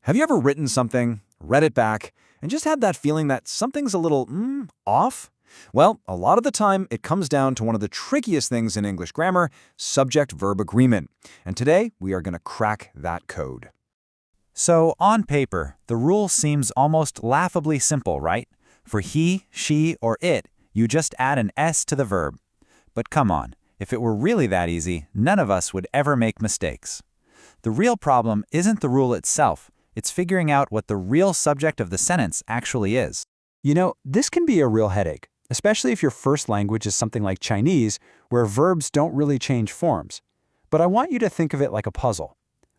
Have you ever written something, read it back, and just had that feeling that something's a little, off? Well, a lot of the time, it comes down to one of the trickiest things in English grammar, subject-verb agreement. And today, we are going to crack that code. So, on paper, the rule seems almost laughably simple, right? For he, she, or it, you just add an S to the verb. But come on, if it were really that easy, none of us would ever make mistakes. The real problem isn't the rule itself. It's figuring out what the real subject of the sentence actually is. You know, this can be a real headache, especially if your first language is something like Chinese, where verbs don't really change forms. But I want you to think of it like a puzzle.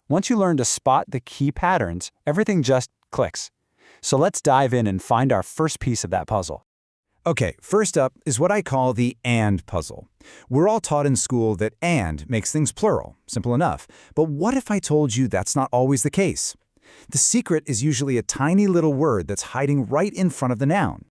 Once you learn to spot the key patterns, everything just clicks. So let's dive in and find our first piece of that puzzle. Okay, first up is what I call the and puzzle. We're all taught in school that and makes things plural, simple enough. But what if I told you that's not always the case? The secret is usually a tiny little word that's hiding right in front of the noun.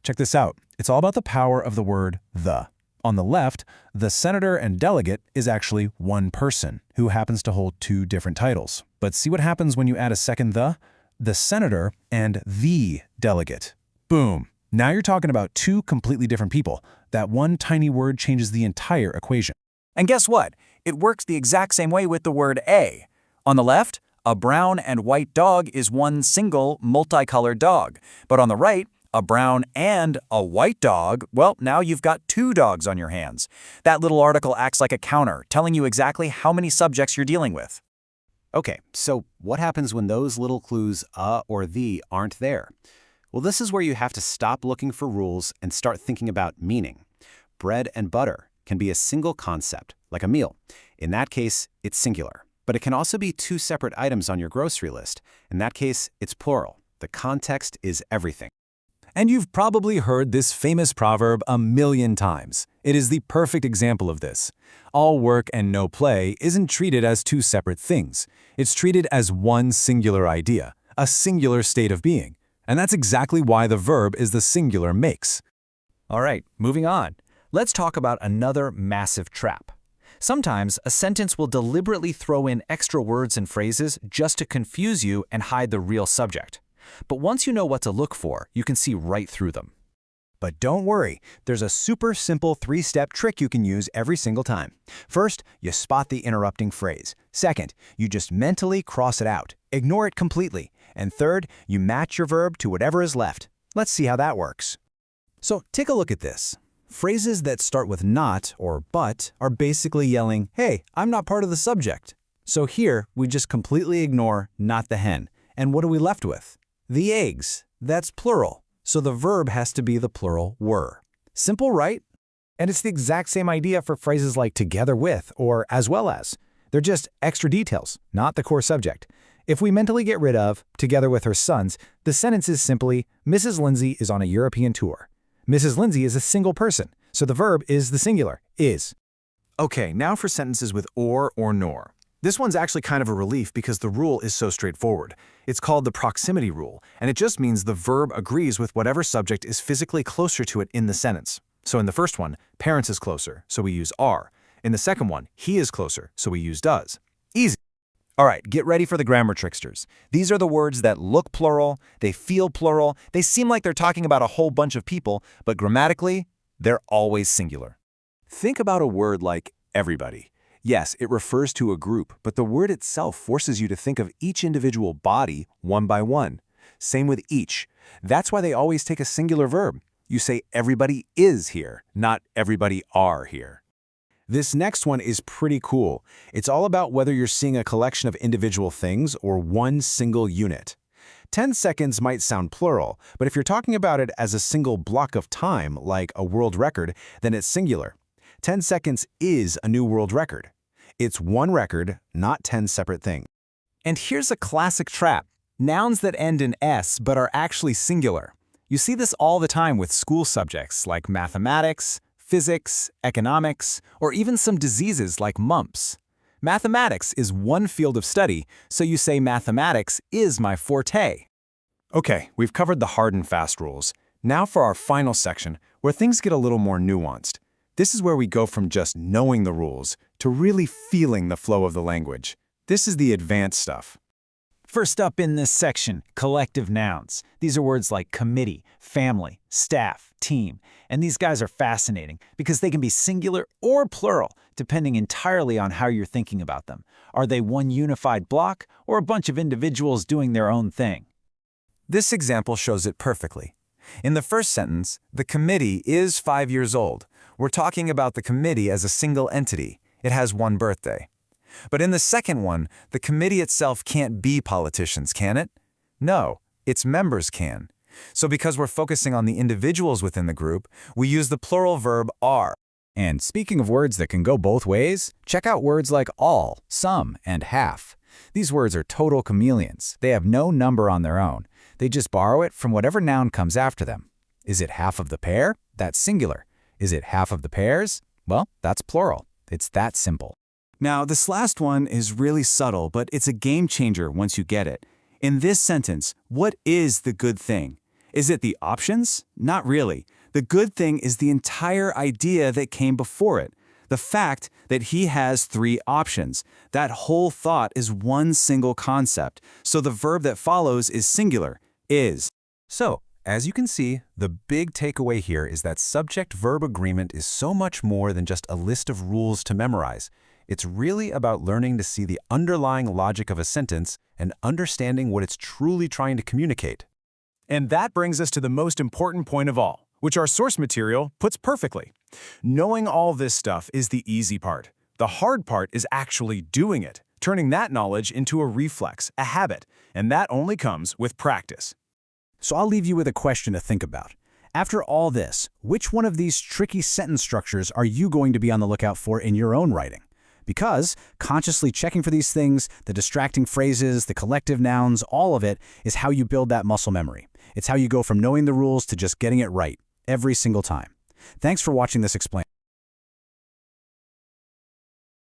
Check this out. It's all about the power of the word the. On the left, the senator and delegate is actually one person who happens to hold two different titles. But see what happens when you add a second the? The senator and the delegate. Boom. Now you're talking about two completely different people. That one tiny word changes the entire equation. And guess what? It works the exact same way with the word a. On the left, a brown and white dog is one single multicolored dog. But on the right, a brown and a white dog, well, now you've got two dogs on your hands. That little article acts like a counter, telling you exactly how many subjects you're dealing with. Okay, so what happens when those little clues or the aren't there? Well, this is where you have to stop looking for rules and start thinking about meaning. Bread and butter can be a single concept, like a meal. In that case, it's singular. But it can also be two separate items on your grocery list. In that case, it's plural. The context is everything. And you've probably heard this famous proverb a million times. It is the perfect example of this. All work and no play isn't treated as two separate things. It's treated as one singular idea, a singular state of being. And that's exactly why the verb is the singular makes. All right, moving on. Let's talk about another massive trap. Sometimes a sentence will deliberately throw in extra words and phrases just to confuse you and hide the real subject. But once you know what to look for, you can see right through them. But don't worry, there's a super simple three-step trick you can use every single time. First, you spot the interrupting phrase. Second, you just mentally cross it out. Ignore it completely. And third, you match your verb to whatever is left. Let's see how that works. So take a look at this. Phrases that start with not or but are basically yelling, hey, I'm not part of the subject. So here, we just completely ignore not the hen. And what are we left with? The eggs. That's plural. So the verb has to be the plural were. Simple, right? And it's the exact same idea for phrases like together with or as well as. They're just extra details, not the core subject. If we mentally get rid of together with her sons, the sentence is simply, Mrs. Lindsay is on a European tour. Mrs. Lindsay is a single person, so the verb is the singular, is. Okay, now for sentences with or nor. This one's actually kind of a relief because the rule is so straightforward. It's called the proximity rule, and it just means the verb agrees with whatever subject is physically closer to it in the sentence. So in the first one, parents is closer, so we use are. In the second one, he is closer, so we use does. Easy. All right, get ready for the grammar tricksters. These are the words that look plural, they feel plural, they seem like they're talking about a whole bunch of people, but grammatically, they're always singular. Think about a word like everybody. Yes, it refers to a group, but the word itself forces you to think of each individual body one by one. Same with each. That's why they always take a singular verb. You say everybody is here, not everybody are here. This next one is pretty cool. It's all about whether you're seeing a collection of individual things or one single unit. 10 seconds might sound plural, but if you're talking about it as a single block of time, like a world record, then it's singular. 10 seconds is a new world record. It's one record, not 10 separate things. And here's a classic trap. Nouns that end in S but are actually singular. You see this all the time with school subjects like mathematics, physics, economics, or even some diseases like mumps. Mathematics is one field of study, so you say mathematics is my forte. Okay, we've covered the hard and fast rules. Now for our final section, where things get a little more nuanced. This is where we go from just knowing the rules to really feeling the flow of the language. This is the advanced stuff. First up in this section, collective nouns. These are words like committee, family, staff, team. And these guys are fascinating because they can be singular or plural, depending entirely on how you're thinking about them. Are they one unified block or a bunch of individuals doing their own thing? This example shows it perfectly. In the first sentence, the committee is 5 years old. We're talking about the committee as a single entity. It has one birthday. But in the second one, the committee itself can't be politicians, can it? No, its members can. So because we're focusing on the individuals within the group, we use the plural verb are. And speaking of words that can go both ways, check out words like all, some, and half. These words are total chameleons. They have no number on their own. They just borrow it from whatever noun comes after them. Is it half of the pair? That's singular. Is it half of the pairs? Well, that's plural. It's that simple. Now, this last one is really subtle, but it's a game changer once you get it. In this sentence, what is the good thing? Is it the options? Not really. The good thing is the entire idea that came before it. The fact that he has 3 options. That whole thought is one single concept. So the verb that follows is singular, is. So, as you can see, the big takeaway here is that subject-verb agreement is so much more than just a list of rules to memorize. It's really about learning to see the underlying logic of a sentence and understanding what it's truly trying to communicate. And that brings us to the most important point of all, which our source material puts perfectly. Knowing all this stuff is the easy part. The hard part is actually doing it, turning that knowledge into a reflex, a habit, and that only comes with practice. So I'll leave you with a question to think about. After all this, which one of these tricky sentence structures are you going to be on the lookout for in your own writing? Because consciously checking for these things, the distracting phrases, the collective nouns, all of it is how you build that muscle memory. It's how you go from knowing the rules to just getting it right every single time. Thanks for watching this Explain.